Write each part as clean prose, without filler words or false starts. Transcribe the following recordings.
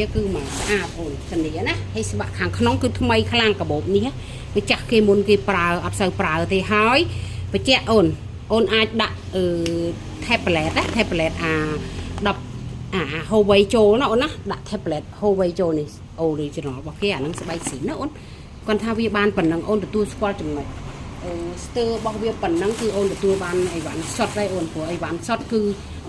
វាគឺមកស្អាតអូនធានាណាហើយស្បាក់ខាងក្នុងគឺថ្មីខ្លាំងកាបូបនេះវាចាស់គេមុនគេប្រើអត់សូវប្រើទេហើយបញ្ជាក់អូនអាចដាក់tablet ណា tablet 10Huawei ចូលណាអូនណាដាក់ tablet Huawei ចូលនេះ original របស់គេអានឹងស្បែកស៊ីនណាអូនគាត់ថាវាបានប៉ុណ្ណឹងអូនទទួលស្គាល់ចំណុចស្ទើររបស់វាប៉ុណ្ណឹងគឺអូនទទួលបានអីវ៉ាន់សុតដែរអូនព្រោះអីវ៉ាន់សុតគឺ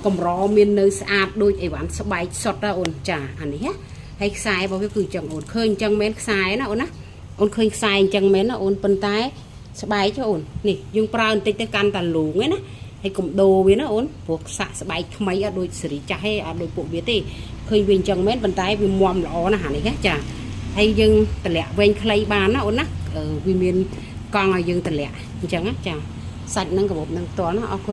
កម្រមាននៅស្អាតដូចអីវ៉ាន់ស្បែកសុតដែរអូនចាអានេះណាហើយខ្សែរបស់វាគឺអញ្ចឹងអូនឃើញអញ្ចឹងមែនខ្សែណាអូនណាអូនឃើញខ្សែអញ្ចឹងមែនណាអូនប៉ុន្តែស្បែកចុះអូននេះយើងប្រើបន្តិចទៅកាន់តែលូងឯណាហើយកុំដូរវាណាអូនព្រោះសាក់ស្បែកថ្មីអត់ដូចសេរីចាស់ទេអត់ដូចពួកវាទេឃើញវាអញ្ចឹងមែនប៉ុន្តែវាមាំល្អណាស់អានេះណាចាហើយយើងតម្លាក់វែងខ្លីបានណាអូនណាវាមានកង់ឲ្យយើងតម្លាក់អញ្ចឹងណាចាសាច់នឹងកាបូបនឹងតណាអរគុណ